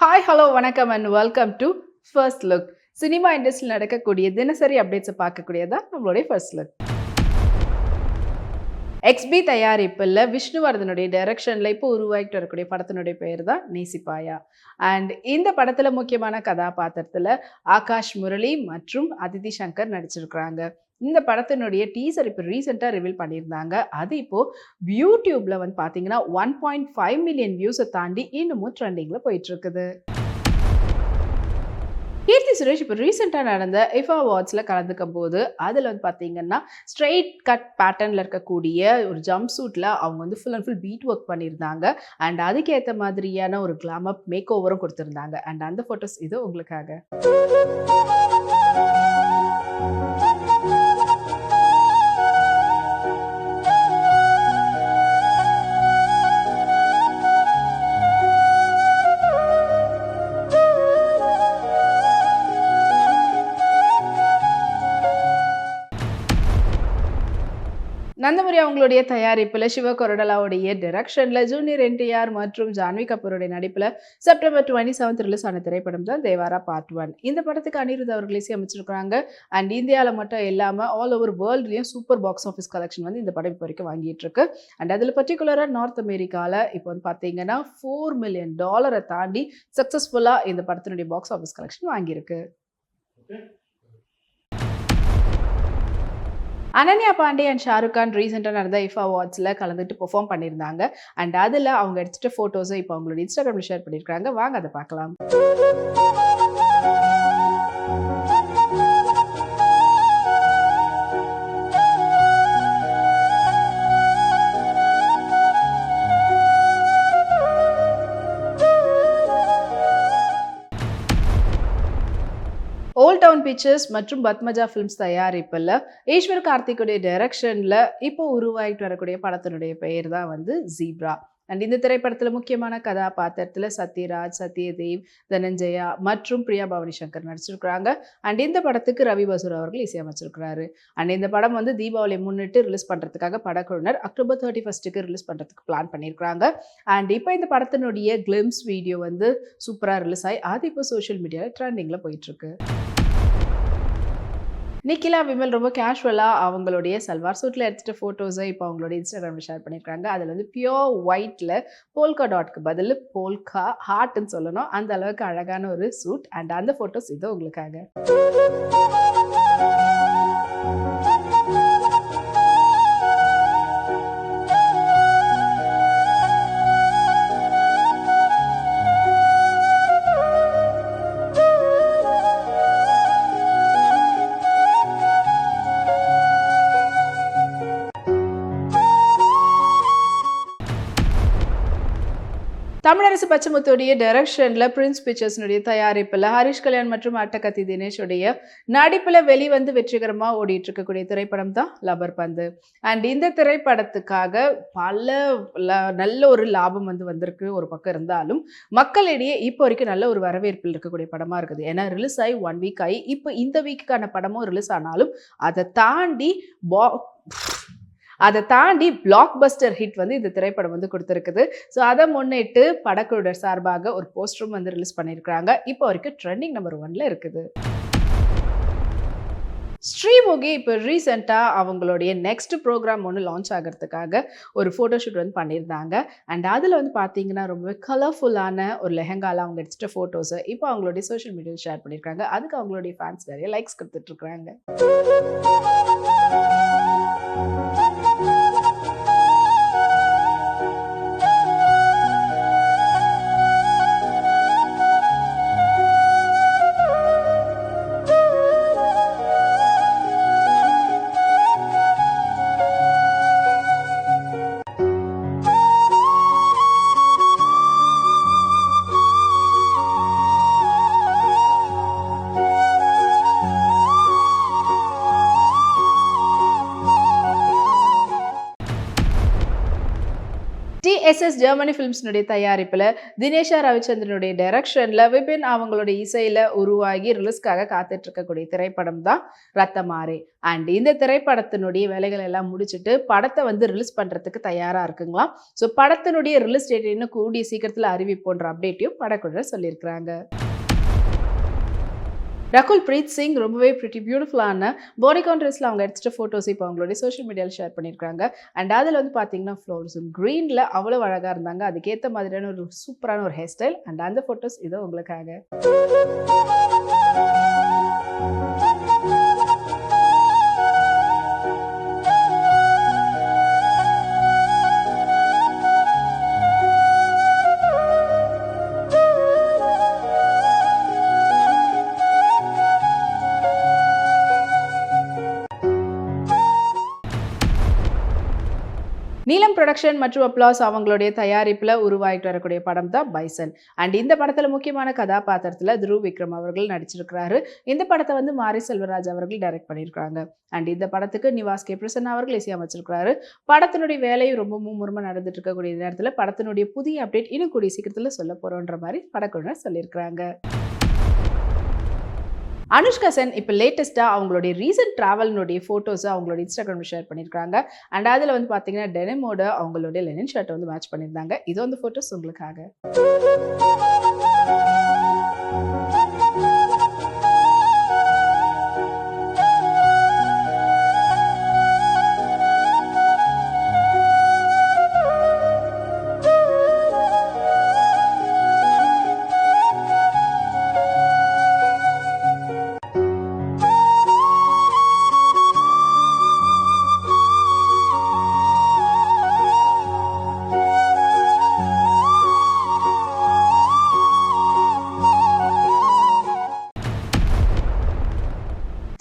Hi hello வணக்கம் and welcome to first look. Cinema இண்டஸ்ட்ரியில் நடக்கக்கூடிய தினசரி அப்டேட்ஸை பார்க்கக்கூடியதான் நம்மளுடைய ஃபர்ஸ்ட் லுக். எக்ஸ்பி தயாரிப்பில் விஷ்ணுவர்தனுடைய டைரக்ஷனில் இப்போ உருவாகிட்டு வரக்கூடிய படத்தினுடைய பெயர் தான் நேசிப்பாயா. அண்ட் இந்த படத்தில் முக்கியமான கதாபாத்திரத்தில் ஆகாஷ் முரளி மற்றும் அதிதி சங்கர் நடிச்சிருக்கிறாங்க. இந்த படத்தினுடைய டீசர் இப்போ ரீசெண்டாக ரிவீல் பண்ணியிருந்தாங்க. அது இப்போது யூடியூப்பில் வந்து பார்த்தீங்கன்னா 1.5 மில்லியன் வியூஸை தாண்டி இன்னமும் ட்ரெண்டிங்கில் போயிட்டுருக்குது. கீர்த்தி சுரேஷ் இப்போ ரீசெண்டாக நடந்த IFA அவார்ட்ஸில் கலந்துக்கும் போது அதில் வந்து பார்த்தீங்கன்னா ஸ்ட்ரெயிட் கட் பேட்டர்னில் இருக்கக்கூடிய ஒரு ஜம்ப் சூட்டில் அவங்க வந்து full and full beat work பண்ணியிருந்தாங்க. அண்ட் அதுக்கேற்ற மாதிரியான ஒரு கிளாமப் மேக் ஓவரும் கொடுத்துருந்தாங்க. அண்ட் அந்த ஃபோட்டோஸ் இது உங்களுக்காக. நந்தமுரி அவங்களுடைய தயாரிப்பில் சிவ கொரடலாவுடைய டைரக்ஷனில் ஜூனியர் NTR மற்றும் ஜான்வி கபூருடைய நடிப்பில் செப்டம்பர் 27 ரிலீஸ் ஆன திரைப்படம் தான் தேவாரா பார்ட் 1. இந்த படத்துக்கு அனிருத் அவர்கள் இசையமைச்சிருக்கிறாங்க. அண்ட் இந்தியாவில் மட்டும் இல்லாமல் ஆல் ஓவர் வேர்ல்ட்லேயும் சூப்பர் பாக்ஸ் ஆஃபீஸ் கலெக்ஷன் வந்து இந்த படம் இப்போ வரைக்கும் வாங்கிட்டு இருக்கு. அண்ட் அதில் பர்டிகுலராக நார்த் அமெரிக்காவில் இப்போ வந்து பார்த்தீங்கன்னா $4 மில்லியன் தாண்டி சக்ஸஸ்ஃபுல்லாக இந்த படத்தினுடைய பாக்ஸ் ஆஃபீஸ் கலெக்ஷன் வாங்கியிருக்கு. அனன்யா பாண்டே அண்ட் ஷாருக் கான் ரீசெண்டாக நடந்த IFA அவார்ட்ஸில் கலந்துட்டு பெர்ஃபார்ம் பண்ணியிருந்தாங்க. அண்ட் அதில் அவங்க எடுத்துகிட்ட ஃபோட்டோஸை இப்போ அவங்களோட இன்ஸ்டாகிராமில் ஷேர் பண்ணியிருக்காங்க. வாங்க அதை பார்க்கலாம். ஓல்ட் டவுன் பிக்சர்ஸ் மற்றும் பத்மஜா ஃபிலிம்ஸ் தயாரிப்பில் ஈஸ்வர் கார்த்திக்குடைய டைரக்ஷனில் இப்போ உருவாகிட்டு வரக்கூடிய படத்தினுடைய பெயர் தான் வந்து ஜீப்ரா. அண்ட் இந்த திரைப்படத்தில் முக்கியமான கதாபாத்திரத்தில் சத்யராஜ், சத்யதேவ், தனஞ்சயா மற்றும் பிரியா பவானி சங்கர் நடிச்சிருக்கிறாங்க. அண்ட் இந்த படத்துக்கு ரவி பசூர் அவர்கள் இசையமைச்சிருக்கிறாரு. அண்ட் இந்த படம் வந்து தீபாவளி முன்னிட்டு ரிலீஸ் பண்ணுறதுக்காக படக்குழுவினர் அக்டோபர் 31 ரிலீஸ் பண்ணுறதுக்கு பிளான் பண்ணியிருக்கிறாங்க. அண்ட் இப்போ இந்த படத்தினுடைய கிளிம்ஸ் வீடியோ வந்து சூப்பராக ரிலீஸ் ஆகி அது இப்போ சோஷியல் மீடியாவில் ட்ரெண்டிங்கில் போயிட்டுருக்கு. நிக்கிலா விமல் ரொம்ப கேஷுவலாக அவங்களுடைய சல்வார் சூட்டில் எடுத்துகிட்ட ஃபோட்டோஸை இப்போ அவங்களோட இன்ஸ்டாகிராமில் ஷேர் பண்ணியிருக்காங்க. அதில் வந்து பியோர் ஒயிட்டில் போல்கா டாட்க்கு பதில் போல்கா ஹார்ட்னு சொல்லணும். அந்த அளவுக்கு அழகான ஒரு சூட். அண்ட் அந்த ஃபோட்டோஸ் இது உங்களுக்காக. தமிழரசு பச்சமுத்துடைய டைரக்ஷனில் பிரின்ஸ் பிக்சர்ஸ்னுடைய தயாரிப்பில் ஹரிஷ் கல்யாண் மற்றும் அட்டகத்தி தினேஷுடைய நடிப்பில் வெளிவந்து வெற்றிகரமாக ஓடிட்டு இருக்கக்கூடிய திரைப்படம் தான் லப்பர் பந்து. அண்ட் இந்த திரைப்படத்துக்காக நல்ல ஒரு லாபம் வந்திருக்கு ஒரு பக்கம் இருந்தாலும் மக்களிடையே இப்போ வரைக்கும் நல்ல ஒரு வரவேற்பில் இருக்கக்கூடிய படமாக இருக்குது. ஏன்னா ரிலீஸ் ஆகி 1 வீக் ஆகி இப்போ இந்த வீக்குக்கான படமும் ரிலீஸ் ஆனாலும் அதை தாண்டி பிளாக் பஸ்டர் ஹிட் வந்து இந்த திரைப்படம் வந்து கொடுத்துருக்குது. ஸோ அதை முன்னிட்டு படக்குழுவினர் சார்பாக ஒரு போஸ்டரும் வந்து ரிலீஸ் பண்ணியிருக்கிறாங்க. இப்போ வரைக்கும் ட்ரெண்டிங் நம்பர் 1ல இருக்குது. ஸ்ரீமுகி இப்போ ரீசெண்டாக அவங்களுடைய நெக்ஸ்ட் ப்ரோக்ராம் ஒன்று லான்ச் ஆகிறதுக்காக ஒரு ஃபோட்டோஷூட் வந்து பண்ணியிருந்தாங்க. அண்ட் அதில் வந்து பார்த்தீங்கன்னா ரொம்பவே கலர்ஃபுல்லான ஒரு லெஹங்காலாம் அவங்க எடுத்துகிட்ட ஃபோட்டோஸை இப்போ அவங்களுடைய சோஷியல் மீடியாவில் ஷேர் பண்ணியிருக்காங்க. அதுக்கு அவங்களுடைய ஃபேன்ஸ் நிறைய லைக்ஸ் கொடுத்துட்ருக்குறாங்க. எஸ்எஸ் ஜெர்மனி ஃபிலிம்ஸ்னுடைய தயாரிப்புல தினேஷா ரவிச்சந்திரனுடைய டைரக்ஷன்ல விபின் அவங்களுடைய இசையில உருவாகி ரிலீஸ்க்காக காத்துட்டு இருக்கக்கூடிய திரைப்படம் தான் ரத்தமாரே. அண்ட் இந்த திரைப்படத்தினுடைய வேலைகள் எல்லாம் முடிச்சுட்டு படத்தை வந்து ரிலீஸ் பண்றதுக்கு தயாரா இருக்குங்களாம். ஸோ படத்தினுடைய ரிலீஸ் டேட் இன்னும் கூடிய சீக்கிரத்தில் அறிவிப்போன்ற அப்டேட்டையும் படக்குழு சொல்லியிருக்கிறாங்க. ரகுல் பிரீத் சிங் ரொம்பவே பிரிட்டி பியூட்டிஃபுல்லான பாடிகான் ட்ரெஸ்ல அவங்க எடுத்துட்ட ஃபோட்டோஸ் இப்போ அவங்களுடைய சோஷியல் மீடியாவில் ஷேர் பண்ணியிருக்காங்க. அண்ட் அதில் வந்து பார்த்தீங்கன்னா ஃப்ளோர்ஸும் க்ரீனில் அவ்வளோ அழகாக இருந்தாங்க. அதுக்கேற்ற மாதிரியான ஒரு சூப்பரான ஒரு ஹேர் ஸ்டைல். அண்ட் அந்த ஃபோட்டோஸ் இதோ உங்களுக்காக. நீலம் ப்ரொடக்ஷன் மற்றும் அப்ளாஸ் அவங்களுடைய தயாரிப்பில் உருவாகிட்டு வரக்கூடிய படம் தான் பைசன். அண்ட் இந்த படத்தில் முக்கியமான கதாபாத்திரத்தில் துருவ் விக்ரம் அவர்கள் நடிச்சிருக்கிறாரு. இந்த படத்தை வந்து மாரி செல்வராஜ் அவர்கள் டைரக்ட் பண்ணியிருக்காங்க. அண்ட் இந்த படத்துக்கு நிவாஸ் கே பிரசன்னா அவர்கள் இசையமைச்சிருக்கிறாரு. படத்தினுடைய வேலையும் ரொம்ப மும்முரமாக நடந்துட்டு இருக்கக்கூடிய நேரத்தில் படத்தினுடைய புதிய அப்டேட் இன்னும் கூடிய சீக்கிரத்தில் சொல்ல போகிறோன்ற மாதிரி படக்குழுவினர் சொல்லியிருக்கிறாங்க. அனுஷ்கா சென் இப்போ லேட்டஸ்ட்டாக அவங்களுடைய ரீசன்ட் ட்ராவல்னுடைய ஃபோட்டோஸை அவங்களோட இன்ஸ்டாகிராமில் ஷேர் பண்ணியிருக்காங்க. அண்ட் அதில் வந்து பார்த்தீங்கன்னா டெனிமோட அவங்களுடைய லெனின் ஷர்ட்டை வந்து மேட்ச் பண்ணியிருந்தாங்க. இது வந்து ஃபோட்டோஸ் உங்களுக்காக.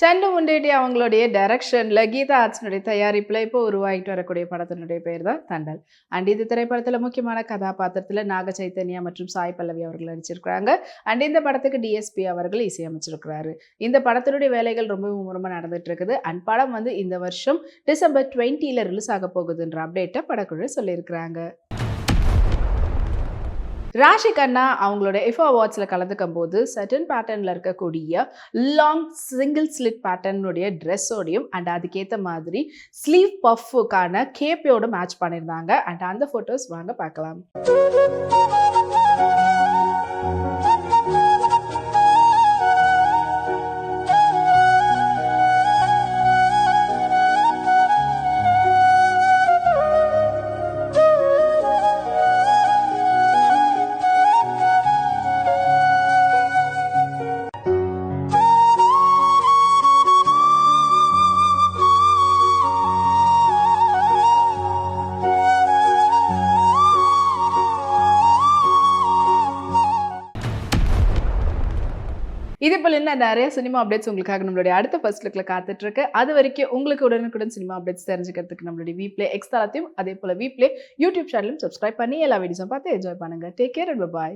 சண்டு முண்டேட்டி அவங்களுடைய டைரக்ஷன்ல கீதா ஆர்ட்ஸ்னுடைய தயாரிப்புல இப்போ உருவாகிட்டு வரக்கூடிய படத்தினுடைய பேர் தான் தண்டல். அண்ட் இந்த திரைப்படத்துல முக்கியமான கதாபாத்திரத்துல நாக சைத்தன்யா மற்றும் சாய் பல்லவி அவர்கள் நடிச்சிருக்கிறாங்க. அண்ட் இந்த படத்துக்கு டிஎஸ்பி அவர்கள் இசையமைச்சிருக்கிறாரு. இந்த படத்தினுடைய வேலைகள் ரொம்ப மும்முரமா நடந்துட்டு இருக்குது. அண்ட் படம் வந்து இந்த வருஷம் டிசம்பர் 20 ரிலீஸ் ஆக போகுதுன்ற அப்டேட்டை படக்குழு சொல்லியிருக்கிறாங்க. ராஷி கண்ணா அவங்களோட எஃபோ அவார்ட்ஸில் கலந்துக்கும் போது சட்டன் பேட்டர்னில் இருக்கக்கூடிய லாங் சிங்கிள் ஸ்லிட் பேட்டர்னுடைய ட்ரெஸ்ஸோடையும் அண்ட் அதுக்கேற்ற மாதிரி ஸ்லீவ் பஃப்புக்கான கேப்பையோட மேட்ச் பண்ணியிருந்தாங்க. அண்ட் அந்த ஃபோட்டோஸ் வாங்க பார்க்கலாம். இதே போல இன்னும் நிறைய சினிமா அப்டேட்ஸ் உங்களுக்காக நம்மளுடைய அடுத்த ஃபர்ஸ்ட் லுக்ல காத்துட்டு இருக்கு. அது வரைக்கும் உங்களுக்கு உடனுக்குடன் சினிமா அப்டேட்ஸ் தெரிஞ்சுக்கிறதுக்கு நம்மளுடைய வீப்ளே எக்ஸ் தளத்தையும் அதே போல வீப்ளே யூடியூப் சேனலும் சப்ஸ்கிரைப் பண்ணி எல்லா வீடியோஸும் பார்த்து என்ஜாய் பண்ணுங்க. Take care and by.